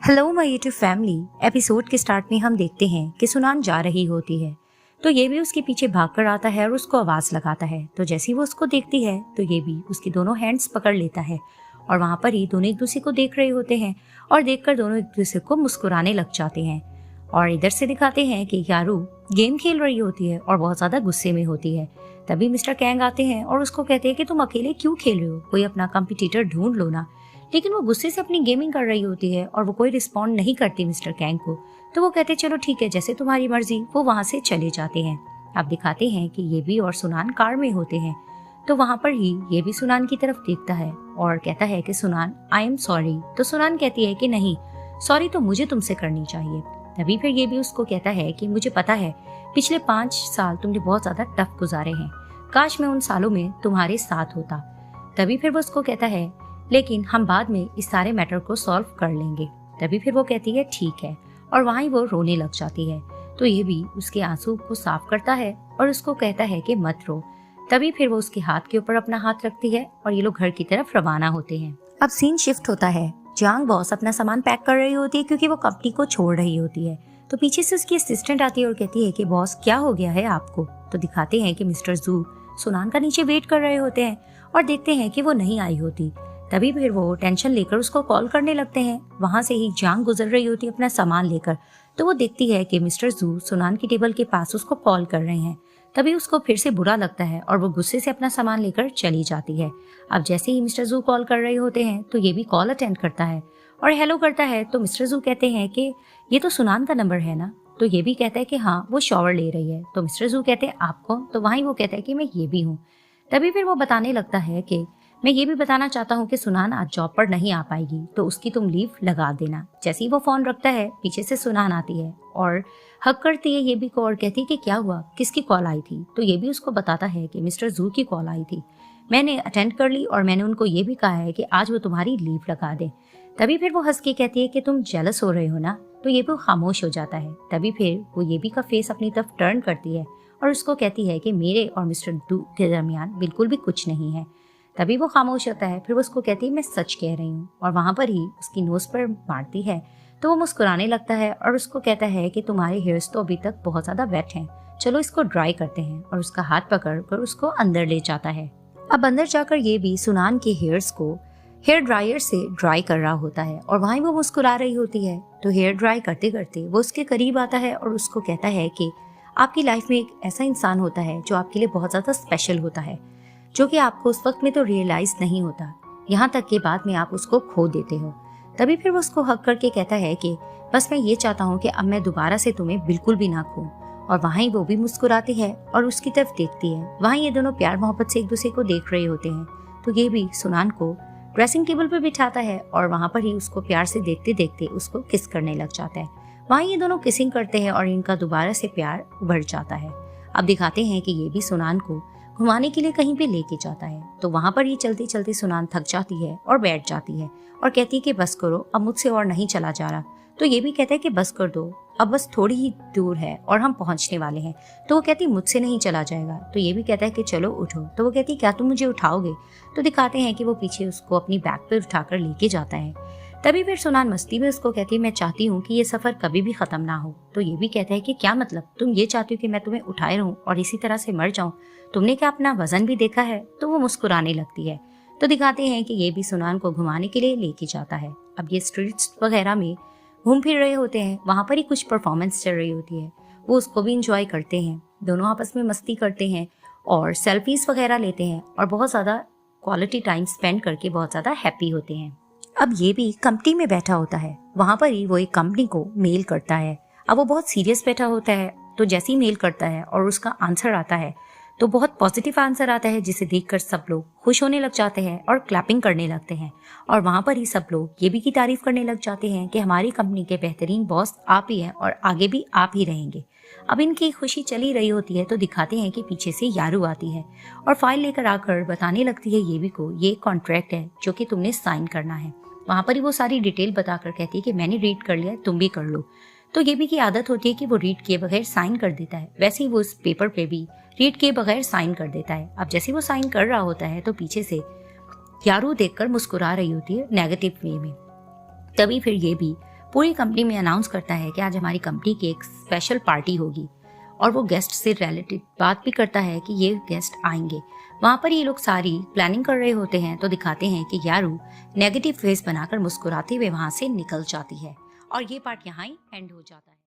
Hello my YouTube family. Episode के start में हम देखते हैं कि सुनान जा रही होती है तो ये भी उसके पीछे भागकर आता है और उसको आवाज लगाता है। तो जैसे ही वो उसको देखती है तो ये भी उसकी दोनों हैंड्स पकड़ लेता है और वहाँ पर ही दोनों एक दूसरे को देख रहे होते हैं और देखकर दोनों एक दूसरे को मुस्कुराने लग जाते हैं। और इधर से दिखाते हैं कि यारू गेम खेल रही होती है और बहुत ज्यादा गुस्से में होती है। तभी मिस्टर कैंग आते हैं और उसको कहते हैं कि तुम अकेले क्यों खेल रहे हो, कोई अपना कंपटीटर ढूंढ लो ना। लेकिन वो गुस्से से अपनी गेमिंग कर रही होती है और वो कोई रिस्पॉन्ड नहीं करती मिस्टर कैंग को। तो वो कहते चलो ठीक है, जैसे तुम्हारी मर्जी। वो वहाँ से चले जाते हैं। अब दिखाते हैं कि ये भी और सुनान कार में होते हैं। तो वहाँ पर ही ये भी सुनान की तरफ देखता है और कहता है कि सुनान आई एम सॉरी। तो सुनान कहती है कि नहीं, सॉरी तो मुझे तुमसे करनी चाहिए। तभी फिर ये भी उसको कहता है कि मुझे पता है पिछले 5 साल तुमने बहुत ज्यादा टफ गुजारे हैं, काश मैं उन सालों में तुम्हारे साथ होता। तभी फिर वो उसको कहता है लेकिन हम बाद में इस सारे मैटर को सॉल्व कर लेंगे। तभी फिर वो कहती है ठीक है और वहीं वो रोने लग जाती है। तो ये भी उसके आंसू को साफ करता है और उसको कहता है कि मत रो। तभी फिर वो उसके हाथ के ऊपर अपना हाथ रखती है और ये लोग घर की तरफ रवाना होते हैं। अब सीन शिफ्ट होता है। जांग बॉस अपना सामान पैक कर रही होती है क्योंकि वो कंपनी को छोड़ रही होती है। तो पीछे से उसकी असिस्टेंट आती है और कहती है कि बॉस क्या हो गया है आपको। तो दिखाते हैं कि मिस्टर जू सुनान का नीचे वेट कर रहे होते हैं और देखते हैं कि वो नहीं आई होती। तभी फिर वो टेंशन लेकर उसको कॉल करने लगते हैं। वहां से ही जांग गुजर रही होती है अपना सामान लेकर। तो वो देखती है कि मिस्टर जू सुनान की टेबल के पास उसको कॉल कर रहे हैं। तभी उसको फिर से बुरा लगता है और वो गुस्से से अपना सामान लेकर चली जाती है। अब जैसे ही मिस्टर जू कॉल कर रहे होते हैं तो ये भी कॉल अटेंड करता है और हेलो करता है। तो मिस्टर जू कहते हैं कि ये तो सुनान का नंबर है ना। तो ये भी कहता है कि हाँ, वो शॉवर ले रही है। तो मिस्टर जू कहते हैं आप कौन। तो वहीं वो कहता है कि मैं ये भी हूँ। तभी फिर वो बताने लगता है कि मैं ये भी बताना चाहता हूँ कि सुनान आज जॉब पर नहीं आ पाएगी, तो उसकी तुम लीव लगा देना। जैसे ही वो फोन रखता है पीछे से सुनान आती है और हक करती है ये भी को और कहती है कि क्या हुआ, किसकी कॉल आई थी। तो ये भी उसको बताता है कि मिस्टर जू की कॉल आई थी, मैंने अटेंड कर ली और मैंने उनको ये भी कहा है कि आज वो तुम्हारी लीव लगा दे। तभी फिर वो हंस के कहती है कि तुम जेलस हो रहे हो ना। तो ये भी खामोश हो जाता है। तभी फिर वो ये भी का फेस अपनी तरफ टर्न करती है और उसको कहती है कि मेरे और मिस्टर जू के दरमियान बिल्कुल भी कुछ नहीं है। तभी वो खामोश होता है। फिर वो उसको कहती है मैं सच कह रही हूँ और वहां पर ही उसकी नोज पर मारती है। तो वो मुस्कुराने लगता है और उसको कहता है कि तुम्हारे हेयर्स तो अभी तक बहुत ज्यादा वेट हैं, चलो इसको ड्राई करते हैं। और उसका हाथ पकड़कर उसको अंदर ले जाता है। अब अंदर जाकर ये भी सुनान के हेयर्स को हेयर ड्रायर से ड्राई कर रहा होता है और वहीं वो मुस्कुरा रही होती है। तो हेयर ड्राई करते करते वो उसके करीब आता है और उसको कहता है कि आपकी लाइफ में एक ऐसा इंसान होता है जो आपके लिए बहुत ज्यादा स्पेशल होता है, जो कि आपको उस वक्त में तो रियलाइज नहीं होता, यहाँ तक के बाद में आप उसको खो देते हो। तभी फिर वो उसको हक करके कहता है कि बस मैं ये चाहता हूँ कि अब मैं दोबारा से तुम्हें बिल्कुल भी ना खो। और वहीं वो भी मुस्कुराती है और उसकी तरफ देखती है। वहीं ये दोनों प्यार मोहब्बत से एक दूसरे को देख रहे होते हैं। तो ये भी सुनान को ड्रेसिंग टेबल पर बिठाता है और वहां पर ही उसको प्यार से देखते देखते उसको किस करने लग जाता है। वहीं ये दोनों किसिंग करते हैं और इनका दोबारा से प्यार बढ़ जाता है। अब दिखाते हैं कि ये भी सुनान को घुमाने के लिए कहीं पे लेके जाता है। तो वहां पर ही चलती चलती सुनान थक जाती है और बैठ जाती है और कहती है कि बस करो, अब मुझसे और नहीं चला जा रहा। तो ये भी कहता है कि बस कर दो, अब बस थोड़ी ही दूर है और हम पहुंचने वाले हैं। तो वो कहती मुझसे नहीं चला जाएगा। तो ये भी कहता है कि चलो उठो। तो वो कहती क्या तुम मुझे उठाओगे। तो दिखाते हैं कि वो पीछे उसको अपनी बैग पे उठाकर लेके जाता है। तभी फिर सुनान मस्ती में उसको कहती है मैं चाहती हूँ कि ये सफर कभी भी खत्म ना हो। तो ये भी कहता है कि क्या मतलब, तुम ये चाहती हो कि मैं तुम्हें उठाए रहूं और इसी तरह से मर जाऊं, तुमने क्या अपना वजन भी देखा है। तो वो मुस्कुराने लगती है। तो दिखाते हैं कि ये भी सुनान को घुमाने के लिए लेके जाता है। अब ये स्ट्रीट्स वगैरह में घूम फिर रहे होते हैं। वहां पर ही कुछ परफॉर्मेंस चल रही होती है, वो उसको भी इंजॉय करते हैं। दोनों आपस में मस्ती करते हैं और सेल्फीज वगैरह लेते हैं और बहुत ज्यादा क्वालिटी टाइम स्पेंड करके बहुत ज्यादा हैप्पी होते हैं। अब ये भी कंपनी में बैठा होता है। वहां पर ही वो एक कंपनी को मेल करता है। अब वो बहुत सीरियस बैठा होता है। तो जैसे ही मेल करता है और उसका आंसर आता है तो बहुत पॉजिटिव आंसर आता है, जिसे देखकर सब लोग खुश होने लग जाते हैं और क्लैपिंग करने लगते हैं। और वहां पर ही सब लोग ये भी की तारीफ करने लग जाते हैं कि हमारी कंपनी के बेहतरीन बॉस आप ही हैं और आगे भी आप ही रहेंगे। अब इनकी खुशी चली रही होती है। तो दिखाते हैं कि पीछे से यारू आती है और फाइल लेकर आकर बताने लगती है ये भी को ये कॉन्ट्रैक्ट है जो कि तुमने साइन करना है। वहां पर ही वो सारी डिटेल बताकर कहती है कि मैंने रीड कर लिया है, तुम भी कर लो। तो ये भी की आदत होती है कि वो रीड किए बगैर साइन कर देता है। वैसे ही वो इस पेपर पे भी रीड किए बगैर साइन कर देता है। अब जैसे वो साइन कर रहा होता है तो पीछे से यारू देखकर मुस्कुरा रही होती है नेगेटिव वे में। तभी फिर ये भी पूरी कंपनी में अनाउंस करता है कि आज हमारी कंपनी की एक स्पेशल पार्टी होगी और वो गेस्ट से रिलेटेड बात भी करता है कि ये गेस्ट आएंगे। वहाँ पर ये लोग सारी प्लानिंग कर रहे होते हैं तो दिखाते हैं कि यारू नेगेटिव फेस बनाकर मुस्कुराते हुए वहाँ से निकल जाती है और ये पार्ट यहाँ ही एंड हो जाता है।